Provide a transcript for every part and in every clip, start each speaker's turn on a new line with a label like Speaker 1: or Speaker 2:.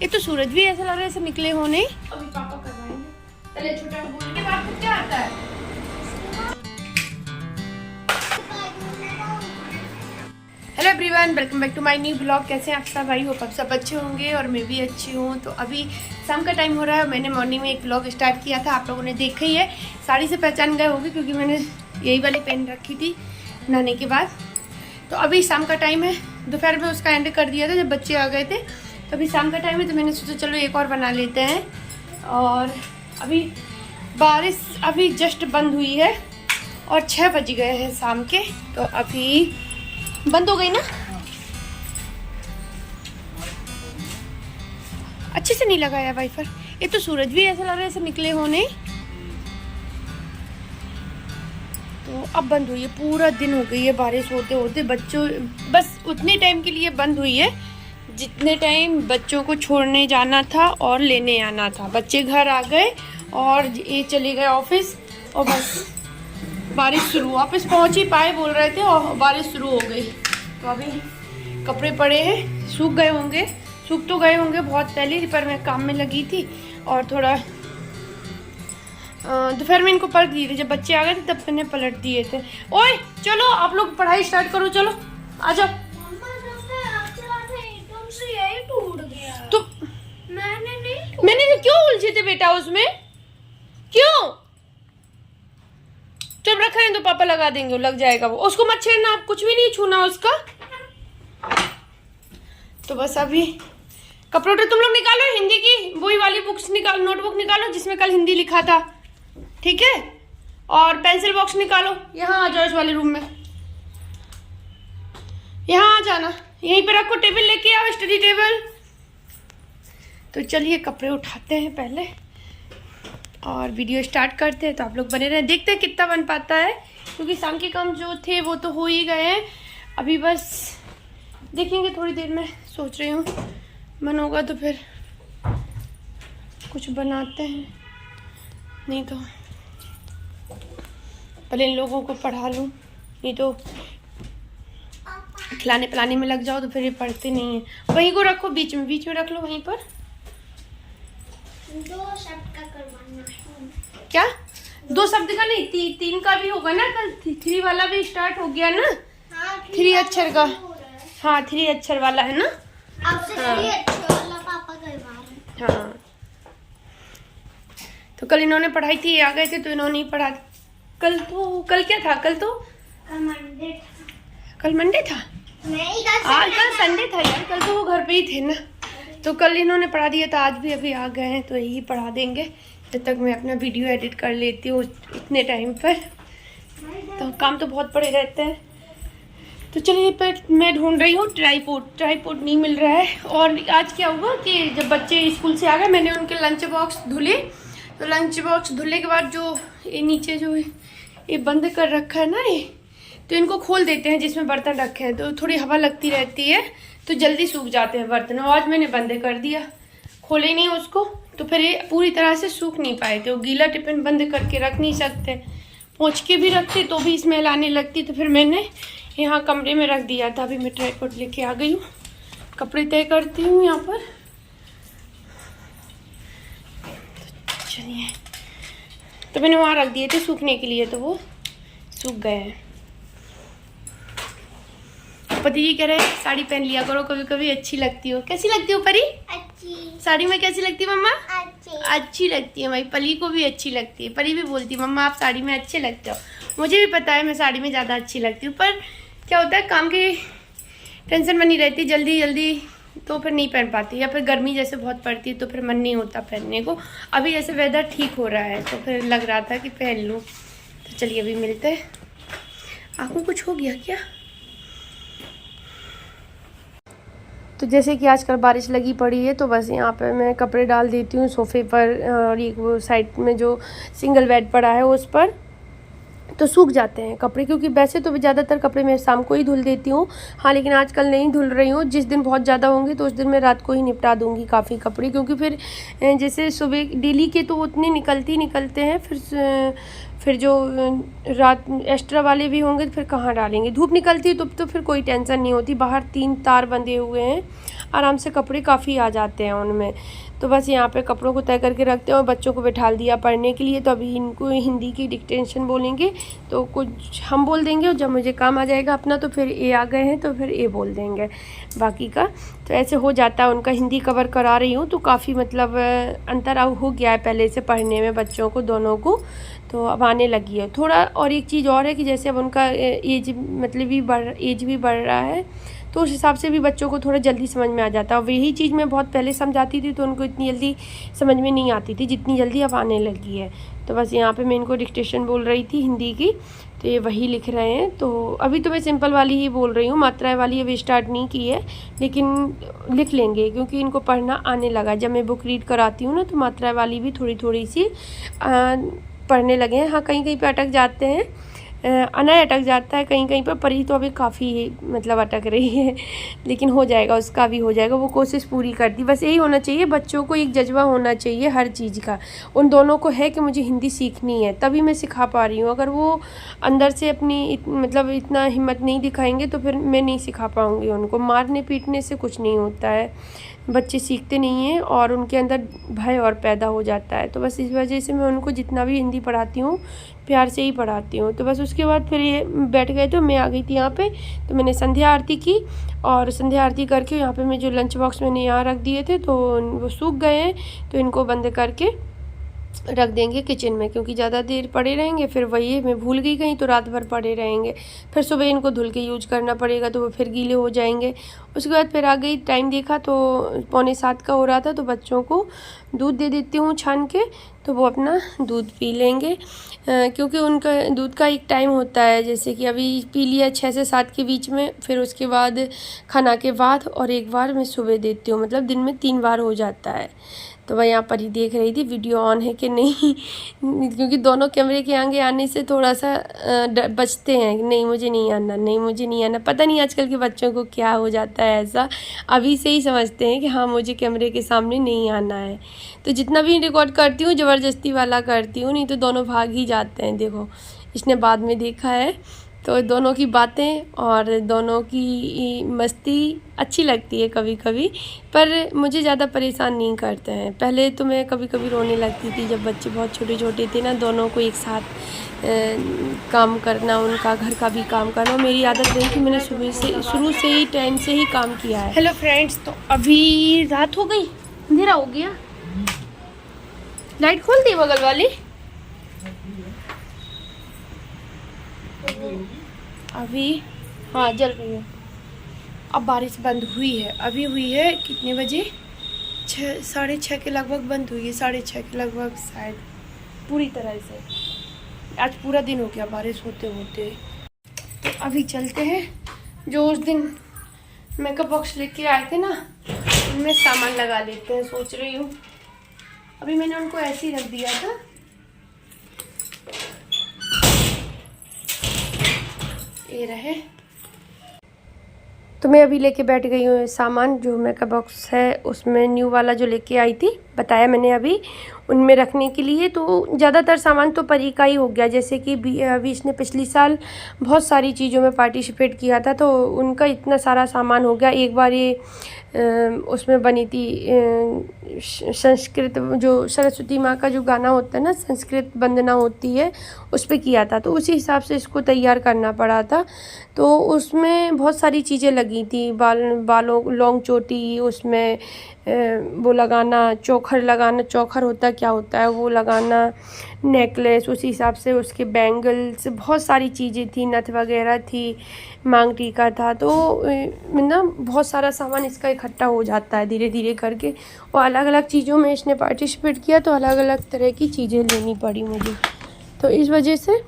Speaker 1: ये तो सूरज भी ऐसा लग रहा है ऐसे निकले हो नहीं। अभी पापा करवाएंगे। पहले छोटा बोल के बाद क्या आता है। Hello everyone, welcome back to my new blog. कैसे हैं आप सब? भाई होप आप सब अच्छे होंगे और मैं भी अच्छी हूँ। तो अभी शाम का टाइम हो रहा है। मैंने मॉर्निंग में एक ब्लॉग स्टार्ट किया था, आप लोगों ने देखा ही है। साड़ी से पहचान गए होंगे क्योंकि मैंने यही वाली पहन रखी थी नहाने के बाद। तो अभी शाम का टाइम है, दोपहर में उसका एंड कर दिया था जब बच्चे आ गए थे। तो अभी शाम का टाइम है तो मैंने सोचा चलो एक और बना लेते हैं। और अभी बारिश अभी जस्ट बंद हुई है और 6 बज गए हैं शाम के। तो अभी बंद हो गई ना? अच्छे से नहीं लगाया वाइफर। ये तो सूरज भी ऐसा लग रहा है ऐसे निकले हो नहीं। तो अब बंद हुई है, पूरा दिन हो गई है बारिश होते होते। बच्चों बस उतने टाइम के लिए बंद हुई है जितने टाइम बच्चों को छोड़ने जाना था और लेने आना था। बच्चे घर आ गए और ये चले गए ऑफिस और बस बारिश शुरू। वापस पहुंच ही पाए बोल रहे थे और बारिश शुरू हो गई। तो अभी कपड़े पड़े हैं, सूख गए होंगे, सूख तो गए होंगे बहुत पहले, पर मैं काम में लगी थी और थोड़ा दोपहर में इनको पलट दिए थे। जब बच्चे आ गए थे तब मैंने पलट दिए थे। ओए चलो आप लोग पढ़ाई स्टार्ट करो, चलो आ जाओ। तो मैंने तो क्यों उलझे थे बेटा उसमें? क्यों? जब रखा है तो पापा लगा देंगे, लग जाएगा वो। उसको मत छेड़ना, आप कुछ भी नहीं छूना उसका। तो बस अभी कपड़े तुम लोग निकालो, हिंदी की वही वाली बुक्स निकालो, नोटबुक निकालो जिसमें कल हिंदी लिखा था, ठीक है? और पेंसिल बॉक्स निकालो, यहाँ आ जाओ इस वाले रूम में, यहाँ आ जाना, यहीं पे रखो, टेबल लेके आओ, स्टडी टेबल। तो चलिए कपड़े उठाते हैं पहले और वीडियो स्टार्ट करते हैं। तो आप लोग बने रहें, देखते हैं कितना बन पाता है, क्योंकि शाम के काम जो थे वो तो हो ही गए हैं। अभी बस देखेंगे थोड़ी देर में, सोच रही हूँ मन होगा तो फिर कुछ बनाते हैं, नहीं तो पहले इन लोगों को पढ़ा लूँ, नहीं तो खिलाने पिलाने में लग जाओ तो फिर ये पढ़ते नहीं है। वहीं को रखो, बीच में रख लो, वहीं पर।
Speaker 2: 2 शब्द का करवाना है।
Speaker 1: क्या 2 शब्द का नहीं, 3 का भी होगा ना कल। 3 वाला भी स्टार्ट हो गया ना।
Speaker 2: हाँ,
Speaker 1: 3 अक्षर का। हाँ 3 अक्षर वाला है ना।
Speaker 2: आपसे 3 अक्षर वाला पापा करवा रहे हैं।
Speaker 1: हाँ तो कल इन्होंने पढ़ाई थी, आ गए थे तो इन्होंने ही पढ़ा। कल क्या था? कल मंडे था।
Speaker 2: नहीं,
Speaker 1: कल संडे था यार, कल तो वो घर पे ही थे ना। तो कल इन्होंने पढ़ा दिया था, आज भी अभी आ गए हैं तो यही पढ़ा देंगे जब तक मैं अपना वीडियो एडिट कर लेती हूँ इतने टाइम पर। तो काम तो बहुत पड़े रहते हैं। तो चलिए पर मैं ढूंढ रही हूँ ट्राईपोड नहीं मिल रहा है। और आज क्या हुआ कि जब बच्चे स्कूल से आ गए मैंने उनके लंच बॉक्स धुले। तो लंच बॉक्स धुलने के बाद जो ये नीचे जो ये बंद कर रखा है ना, ये तो इनको खोल देते हैं जिसमें बर्तन रखे हैं, तो थोड़ी हवा लगती रहती है तो जल्दी सूख जाते हैं बर्तन। आज मैंने बंद कर दिया, खोले ही नहीं उसको, तो फिर ये पूरी तरह से सूख नहीं पाए थे। वो गीला टिफिन बंद करके रख नहीं सकते, पोंछ के भी रखते तो भी स्मेल आने लगती। तो फिर मैंने यहाँ कमरे में रख दिया था। अभी मैं ट्राईपॉड लेके आ गई हूँ, कपड़े तय करती हूँ यहाँ पर। तो चलिए, तो मैंने वहाँ रख दिए थे सूखने के लिए, तो वो सूख गए हैं। पति जी कह रहे हैं साड़ी पहन लिया करो कभी कभी, अच्छी लगती हो। कैसी लगती हो परी?
Speaker 2: अच्छी।
Speaker 1: साड़ी में कैसी लगती है मम्मा?
Speaker 2: अच्छी
Speaker 1: लगती है भाई। पली को भी अच्छी लगती है, परी भी बोलती है मम्मा आप साड़ी में अच्छे लगते हो। मुझे भी पता है मैं साड़ी में ज़्यादा अच्छी लगती हूँ, पर क्या होता है काम की टेंशन बनी रहती, जल्दी तो फिर नहीं पहन पाती, या फिर गर्मी जैसे बहुत पड़ती है तो फिर मन नहीं होता पहनने को। अभी जैसे वेदर ठीक हो रहा है तो फिर लग रहा था कि पहन लूँ। तो चलिए अभी मिलते हैं। आपको कुछ हो गया क्या? तो जैसे कि आजकल बारिश लगी पड़ी है तो बस यहाँ पे मैं कपड़े डाल देती हूँ सोफ़े पर, और एक वो साइड में जो सिंगल बेड पड़ा है उस पर, तो सूख जाते हैं कपड़े। क्योंकि वैसे तो ज़्यादातर कपड़े मैं शाम को ही धुल देती हूँ, हाँ, लेकिन आजकल नहीं धुल रही हूँ। जिस दिन बहुत ज़्यादा होंगे तो उस दिन मैं रात को ही निपटा दूँगी काफ़ी कपड़े, क्योंकि फिर जैसे सुबह डेली के तो उतने निकलते हैं, फिर जो रात एक्स्ट्रा वाले भी होंगे तो फिर कहाँ डालेंगे। धूप निकलती है तो फिर कोई टेंशन नहीं होती। बाहर 3 तार बंधे हुए हैं, आराम से कपड़े काफ़ी आ जाते हैं उनमें। तो बस यहाँ पे कपड़ों को तय करके रखते हैं और बच्चों को बैठा दिया पढ़ने के लिए। तो अभी इनको हिंदी की डिक्टेशन बोलेंगे तो कुछ हम बोल देंगे, और जब मुझे काम आ जाएगा अपना तो फिर ए आ गए हैं तो फिर ए बोल देंगे बाकी का। तो ऐसे हो जाता है। उनका हिंदी कवर करा रही हूँ तो काफ़ी मतलब अंतर हो गया है पहले से पढ़ने में बच्चों को दोनों को, तो अब आने लगी है थोड़ा। और एक चीज़ और है कि जैसे अब उनका एज मतलब एज भी बढ़ रहा है तो उस हिसाब से भी बच्चों को थोड़ा जल्दी समझ में आ जाता है। और वही चीज़ मैं बहुत पहले समझाती थी तो उनको इतनी जल्दी समझ में नहीं आती थी जितनी जल्दी अब आने लगी है। तो बस यहाँ पे मैं इनको डिक्टेशन बोल रही थी हिंदी की, तो ये वही लिख रहे हैं। तो अभी तो मैं सिंपल वाली ही बोल रही हूँ, मात्राएं वाली अभी स्टार्ट नहीं की है, लेकिन लिख लेंगे क्योंकि इनको पढ़ना आने लगा। जब मैं बुक रीड कराती हूँ ना तो मात्राएं वाली भी थोड़ी थोड़ी सी पढ़ने लगे हैं। हाँ, कहीं कहीं पे अटक जाते हैं, अनय अटक जाता है कहीं कहीं पर, परी तो अभी काफ़ी मतलब अटक रही है, लेकिन हो जाएगा, उसका भी हो जाएगा। वो कोशिश पूरी करती। बस यही होना चाहिए, बच्चों को एक जज्बा होना चाहिए हर चीज़ का। उन दोनों को है कि मुझे हिंदी सीखनी है, तभी मैं सिखा पा रही हूँ। अगर वो अंदर से अपनी मतलब इतना हिम्मत नहीं दिखाएंगे तो फिर मैं नहीं सिखा पाऊँगी उनको। मारने पीटने से कुछ नहीं होता है, बच्चे सीखते नहीं हैं और उनके अंदर भय और पैदा हो जाता है। तो बस इस वजह से मैं उनको जितना भी हिंदी पढ़ाती हूँ प्यार से ही पढ़ाती हूँ। तो बस उसके बाद फिर ये बैठ गए तो मैं आ गई थी यहाँ पे। तो मैंने संध्या आरती की, और संध्या आरती करके यहाँ पे मैं जो लंच बॉक्स मैंने यहाँ रख दिए थे तो वो सूख गए हैं, तो इनको बंद करके रख देंगे किचन में, क्योंकि ज़्यादा देर पड़े रहेंगे फिर वही मैं भूल गई कहीं तो रात भर पड़े रहेंगे। फिर सुबह इनको धुल के यूज करना पड़ेगा तो वो फिर गीले हो जाएंगे। उसके बाद फिर आ गई, टाइम देखा तो 6:45 का हो रहा था, तो बच्चों को दूध दे देती हूँ छान के, तो वो अपना दूध पी लेंगे। क्योंकि उनका दूध का एक टाइम होता है, जैसे कि अभी पी लिया 6 से 7 के बीच में, फिर उसके बाद खाना के बाद और एक बार मैं सुबह देती हूँ, मतलब दिन में 3 बार हो जाता है। तो वह यहाँ पर ही देख रही थी वीडियो ऑन है कि नहीं, क्योंकि दोनों कैमरे के आगे आने से थोड़ा सा बचते हैं, नहीं मुझे नहीं आना, नहीं मुझे नहीं आना। पता नहीं आजकल के बच्चों को क्या हो जाता है, ऐसा अभी से ही समझते हैं कि हाँ मुझे कैमरे के सामने नहीं आना है। तो जितना भी रिकॉर्ड करती हूँ ज़बरदस्ती वाला करती हूँ, नहीं तो दोनों भाग ही जाते हैं। देखो इसने बाद में देखा है, तो दोनों की बातें और दोनों की मस्ती अच्छी लगती है कभी कभी, पर मुझे ज़्यादा परेशान नहीं करते हैं। पहले तो मैं कभी कभी रोने लगती थी जब बच्चे बहुत छोटे छोटे थे ना, दोनों को एक साथ काम करना, उनका घर का भी काम करना मेरी आदत रही थी। मैंने शुरू से ही टाइम से ही काम किया है। हेलो फ्रेंड्स, तो अभी रात हो गई, अंधेरा हो गया। लाइट खोल दी बगल वाली, अभी हाँ जल रही है। अब बारिश बंद हुई है, अभी हुई है कितने बजे, 6 साढ़े 6 के लगभग बंद हुई है, 6:30 के लगभग शायद पूरी तरह से। आज पूरा दिन हो गया बारिश होते होते। तो अभी चलते हैं, जो उस दिन मेकअप बॉक्स लेके आए थे ना उनमें सामान लगा लेते हैं, सोच रही हूँ। अभी मैंने उनको ऐसे ही रख दिया था, ये रहे। तो मैं अभी लेके बैठ गई हूँ सामान, जो मेकअप बॉक्स है उसमें न्यू वाला जो लेके आई थी, बताया मैंने अभी, उनमें रखने के लिए। तो ज़्यादातर सामान तो परी का ही हो गया, जैसे कि अभी इसने पिछली साल बहुत सारी चीज़ों में पार्टिसिपेट किया था तो उनका इतना सारा सामान हो गया। एक बार ये उसमें बनी थी संस्कृत, जो सरस्वती माँ का जो गाना होता है ना, संस्कृत वंदना होती है, उस पर किया था, तो उसी हिसाब से इसको तैयार करना पड़ा था। तो उसमें बहुत सारी चीज़ें लगी थी, बालों लॉन्ग चोटी, उसमें वो लगाना, चोखर लगाना, चोखर होता क्या होता है वो लगाना, नेकलेस, उसी हिसाब से उसके बैंगल्स, बहुत सारी चीज़ें थी, नथ वगैरह थी, मांग टीका था। तो ना बहुत सारा सामान इसका इकट्ठा हो जाता है धीरे धीरे करके, और अलग अलग चीज़ों में इसने पार्टिसिपेट किया तो अलग अलग तरह की चीज़ें लेनी पड़ी मुझे। तो इस वजह से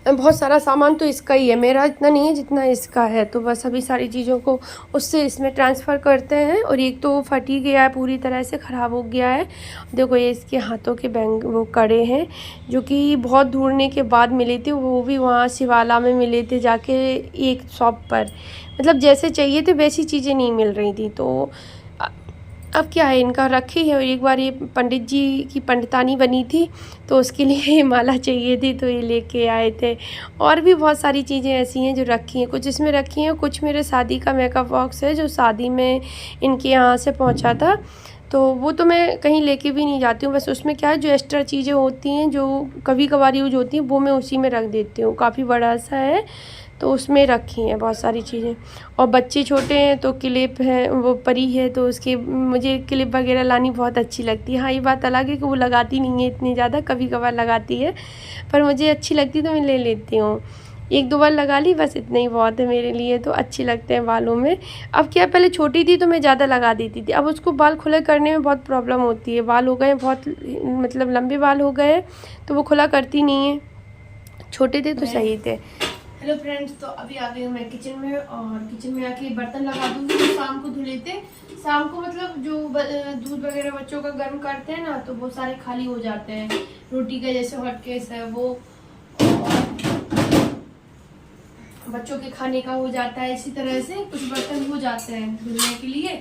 Speaker 1: बहुत सारा सामान तो इसका ही है, मेरा इतना नहीं है जितना इसका है। तो बस अभी सारी चीज़ों को उससे इसमें ट्रांसफ़र करते हैं। और एक तो फट ही गया है, पूरी तरह से ख़राब हो गया है। देखो ये इसके हाथों के वो कड़े हैं, जो कि बहुत ढूंढने के बाद मिले थे, वो भी वहाँ शिवाला में मिले थे जाके एक शॉप पर, मतलब जैसे चाहिए थे वैसी चीज़ें नहीं मिल रही थी। तो अब क्या है, इनका रखी है। और एक बार ये पंडित जी की पंडितानी बनी थी तो उसके लिए ये माला चाहिए थी तो ये लेके आए थे। और भी बहुत सारी चीज़ें ऐसी हैं जो रखी हैं, कुछ इसमें रखी हैं, कुछ मेरे शादी का मेकअप बॉक्स है जो शादी में इनके यहाँ से पहुँचा था, तो वो तो मैं कहीं लेके भी नहीं जाती हूँ। बस उसमें क्या है, जो एक्स्ट्रा चीज़ें होती हैं जो कभी कभार यूज होती हैं वो मैं उसी में रख देती हूँ। काफ़ी बड़ा सा है तो उसमें रखी हैं बहुत सारी चीज़ें। और बच्चे छोटे हैं तो क्लिप है, वो परी है तो उसके मुझे क्लिप वगैरह लानी बहुत अच्छी लगती है। हाँ, ये बात अलग है कि वो लगाती नहीं है इतनी ज़्यादा, कभी कभार लगाती है, पर मुझे अच्छी लगती है तो मैं ले लेती हूँ। एक दो बार लगा ली, बस इतना ही बहुत है मेरे लिए, तो अच्छे लगते हैं बालों में। अब क्या, पहले छोटी थी तो मैं ज़्यादा लगा देती थी, अब उसको बाल खुला करने में बहुत प्रॉब्लम होती है। बाल हो गए बहुत, मतलब लंबे बाल हो गए तो वो खुला करती नहीं है। छोटे थे तो सही थे। हेलो फ्रेंड्स, तो अभी आ गई हूँ मैं किचन में, और किचन में आके बर्तन लगा दूँगी। तो शाम को धुल लेते, शाम को मतलब जो दूध वगैरह बच्चों का गर्म करते हैं ना, तो वो सारे खाली हो जाते हैं। रोटी का जैसे हॉट केस है वो, बच्चों के खाने का हो जाता है, इसी तरह से कुछ बर्तन हो जाते हैं धुलने के लिए,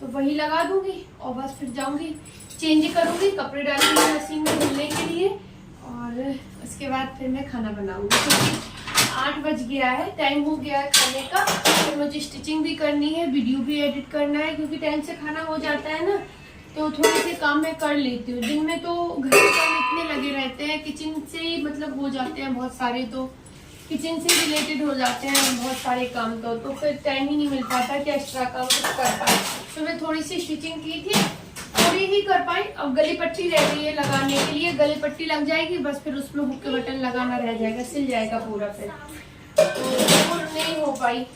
Speaker 1: तो वही लगा दूंगी और बस फिर जाऊंगी चेंज करूंगी, कपड़े डालूंगी मशीन में धुलने के लिए, और उसके बाद फिर मैं खाना बनाऊंगी। क्योंकि 8 बज गया है, टाइम हो गया है खाने का। फिर मुझे स्टिचिंग भी करनी है, वीडियो भी एडिट करना है, क्योंकि टाइम से खाना हो जाता है ना, तो थोड़े से काम मैं कर लेती हूँ। दिन में तो घर के काम इतने लगे रहते हैं, किचन से ही मतलब हो जाते हैं बहुत सारे, तो किचन से रिलेटेड हो जाते हैं बहुत सारे काम, तो फिर टाइम ही नहीं मिल पाता कि एक्स्ट्रा काम कुछ कर पाए। तो मैं थोड़ी सी स्टिचिंग की थी, थोड़ी ही कर पाई। अब गली पट्टी रह गई है लगाने के लिए, गली पट्टी लग जाएगी बस, फिर उसमें हुक के बटन लगाना रह जाएगा, सिल जाएगा पूरा। फिर तो नहीं हो पाई,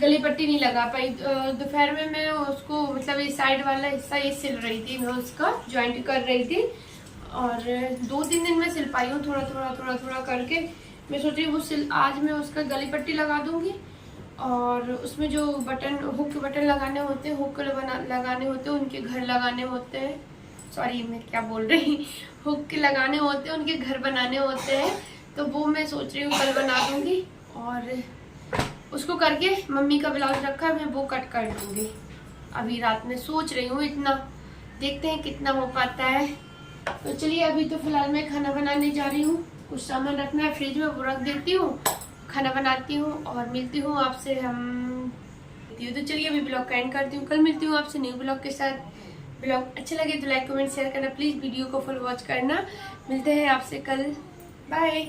Speaker 1: गली पट्टी नहीं लगा पाई। दोपहर में मैं उसको मतलब ये साइड वाला हिस्सा ये सिल रही थी, मैं उसका जॉइंट कर रही थी, और 2-3 दिन में सिल पाई हूँ, थोड़ा करके। मैं सोच रही वो आज मैं उसका गली पट्टी लगा दूंगी, और उसमें जो बटन हुक के बटन लगाने होते हैं, हुक लगाने होते हैं, उनके घर लगाने होते हैं, सॉरी मैं क्या बोल रही, हुक के लगाने होते हैं, उनके घर बनाने होते हैं, तो वो मैं सोच रही हूँ कल बना दूंगी। और उसको करके मम्मी का ब्लाउज रखा है, मैं वो कट कर दूंगी। अभी रात में सोच रही हूँ इतना, देखते हैं कितना हो पाता है। तो चलिए, अभी तो फिलहाल मैं खाना बनाने जा रही हूँ, कुछ सामान रखना है फ्रिज में, वो रख देती हूँ, खाना बनाती हूँ और मिलती हूँ आपसे। तो चलिए अभी ब्लॉग का एंड करती हूँ, कल मिलती हूँ आपसे न्यू ब्लॉग के साथ। ब्लॉग अच्छा लगे तो लाइक कमेंट शेयर करना, प्लीज़ वीडियो को फुल वॉच करना। मिलते हैं आपसे कल, बाय।